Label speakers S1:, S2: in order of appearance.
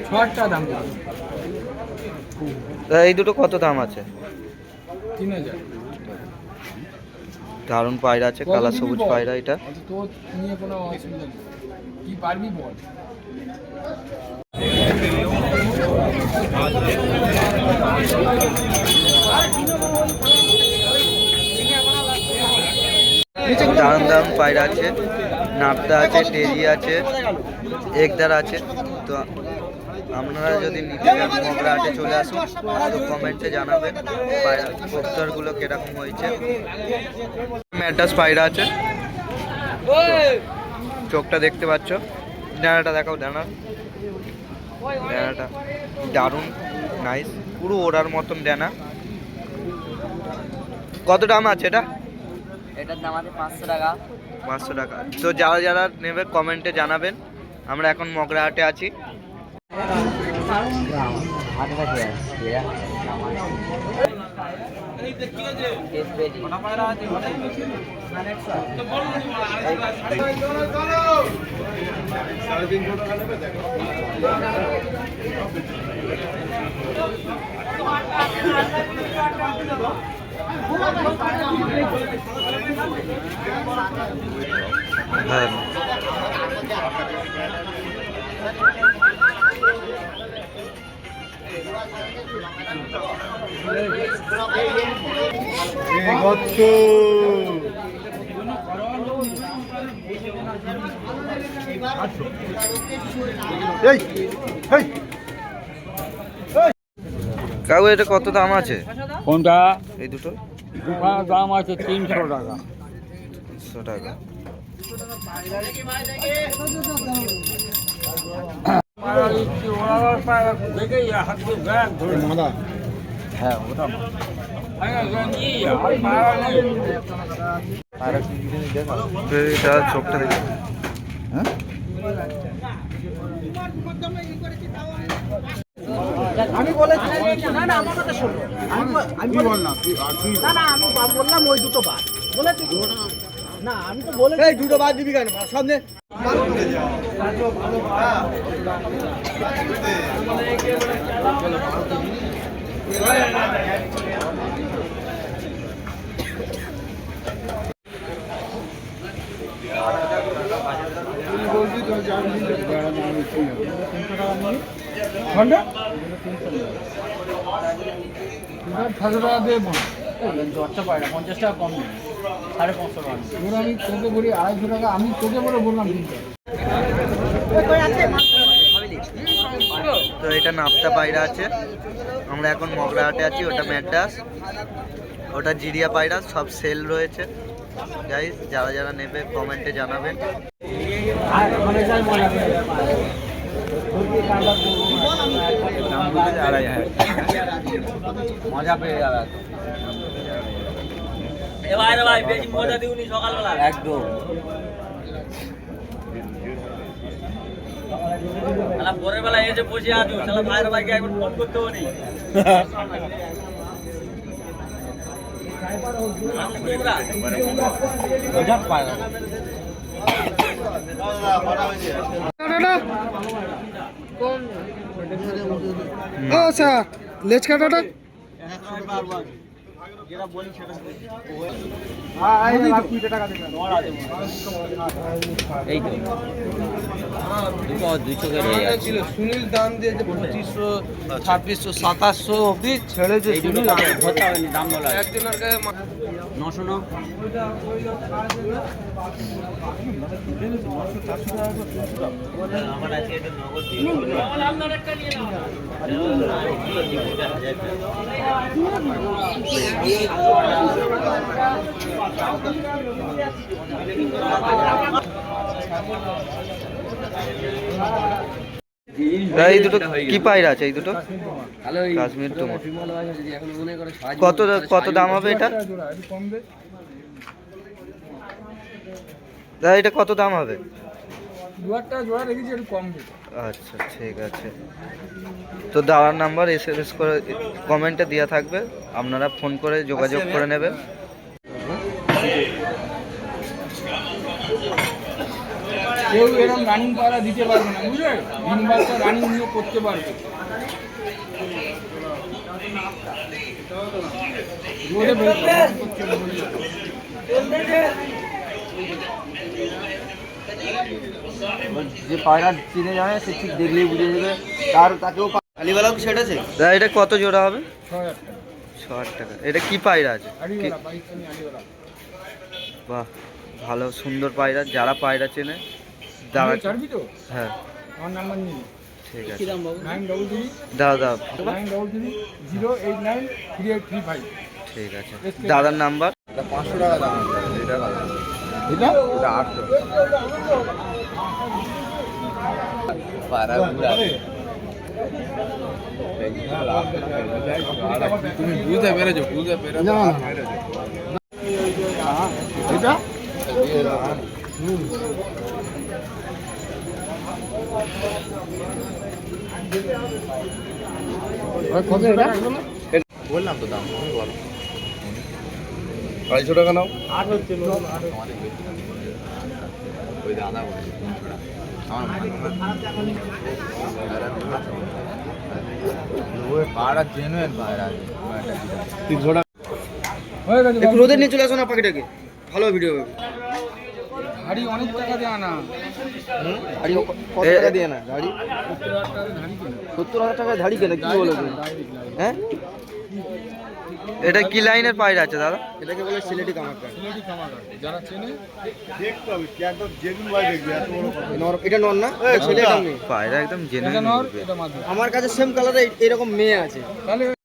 S1: ছটা দাম
S2: এই দুটো কত দাম আছে?
S1: 3000।
S2: দারুণ পায়রা আছে, কালা সবুজ পায়রা। এটা
S1: তো নিয়ে কোনো অসুবিধা নেই, কি পারবি বল।
S2: দারুণ দারুণ পায়রা আছে, নাপদা আছে, টেরি আছে, একদার আছে। তো আপনারা যদি নিতে চান মগরা হাটে চলে আসুন, তো কমেন্টে জানাবেন পায়রা কবুতরগুলো কিরকম হয়েছে। ম্যাড্রাস পায়রা আছে, চোখটা দেখতে পাচ্ছ। ডানাটা দেখাও, ডানাটা দারুণ নাইস, পুরো ওড়ার মতন ডানা। কত দাম আছে এটা?
S3: এটার দাম আছে 500 টাকা।
S2: 500 টাকা। তো যারা যারা নেবে কমেন্টে জানাবেন। আমরা এখন মগরা হাটে আছি। হ্যাঁ, কাকু এটা কত দাম আছে?
S1: কোনটা?
S2: এই দুটো
S1: দাম আছে 300 টাকা।
S2: 300 টাকা।
S1: হ্যাঁ ওটা
S2: চোখটা দেখে। হ্যাঁ,
S3: আমি বলেছি না না আমার কথা শোনো, আমি বল না, না না আমি বললাম ওই দুটো বাদ বলেছি না, আমি তো বলে এই দুটো বাদ দিবি কেন সামনে।
S1: জ্বরটা পাই না, 50 টাকা কম নেই, 550 টাকা। আমি তোকে বলি 250 টাকা, আমি তোকে বলে বললাম 300।
S2: তো এটা নাপতা পায়রা আছে। আমরা এখন মগরা হাটে আছি। ওটা ম্যাড্রাস, ওটা জিরিয়া পায়রা, সব সেল রয়েছে। গাইস যারা যারা নেবে কমেন্টে জানাবেন।
S3: মজা পেয়ে যাবে ভাই, বেশি মজা দিউনি সকালবেলা একদম। পরের বেলা এসে বসে আছো, ভাইয়ের ভাইকে একবার ফোন করতেও নেই।
S1: আচ্ছা লেজ কাটাটা সুনীল দাম দিয়েছে 2500, 2600, 2700 অব্দি ছেড়েছে।
S3: দাম বলা একজনের 900
S2: এই দুটো কি পায়রা আছে? এই দুটো কাশ্মীর তোমার। কত কত দাম হবে এটা? এটা কত দাম হবে? আচ্ছা ঠিক আছে। তো দেওয়ার নাম্বার SMS করে কমেন্টে দেওয়া থাকবে, আপনারা ফোন করে যোগাযোগ করে নেবেন।
S1: কেউ এরকম রানিং পায়রা দিতে পারবে না, বুঝলে? ডিম বাচ্চা রানিং নিয়ে করতে পারবে। রোদে বের করছে,
S3: যে পায়রা চিনে যাবে সে ঠিক দেখলেই বুঝে যাবে, তাকেও আলিওয়ালাও সেট আছে।
S2: দাদা এটা কত জোড়া হবে?
S1: 6,000 টাকা।
S2: 6,000 টাকা। এটা কি পায়রা আছে?
S1: আড়িওয়ালা, পাকিস্তানি আড়িওয়ালা।
S2: বাহ, ভালো সুন্দর পায়রা। যারা পায়রা চেনে দাদা।
S1: চারবি তো?
S2: হ্যাঁ
S1: আমার নাম্বার নিন।
S2: ঠিক আছে।
S1: 933
S2: দাদা
S1: 933 089 3835।
S2: ঠিক আছে। দাদার নাম্বার?
S3: 500 টাকা দাম আছে এটা।
S1: এটা?
S3: এটা 800 পায়রা তুমি বুঝতে পেরেছো? না
S1: এটা? কত এটা?
S3: বললাম তো দাম, তুমি বলো। 250 টাকা নাও।
S1: আট হচ্ছে লোক, আট হচ্ছে।
S3: ওই দাদা বলে পায়রা জেনুইন পায়রা। 300 টাকা।
S1: হয়ে গেছে।
S3: একটু রোদে নিয়ে চলে আসো না পাখিটাকে, ভালো ভিডিও হবে।
S1: গাড়ি অনেক টাকা দেওয়া না।
S3: গাড়ি কত টাকা দিয়ে না গাড়ি?
S1: 70,000 টাকা ধাড়ি কেনে।
S3: 70,000 টাকা ধাড়ি কেনে, কি বলো তুমি? হ্যাঁ,
S2: এটা কি লাইনের পায়রা আছে দাদা?
S3: এটাকে বলে সিলেটি কামারকা।
S1: সিলেটি কামারকা। যারা চেনে
S3: দেখতে হবে কি একদম জেনুইন ভাই দেখবে, এত বড় কথা। এটা নর না, এটা ছেলে, এটা মেয়ে।
S2: পায়রা একদম
S1: এটা
S2: জেনুইন।
S1: নর, এটা মাদি।
S3: আমার কাছে সেম কালারে এরকম মেয়ে আছে।
S1: তাহলে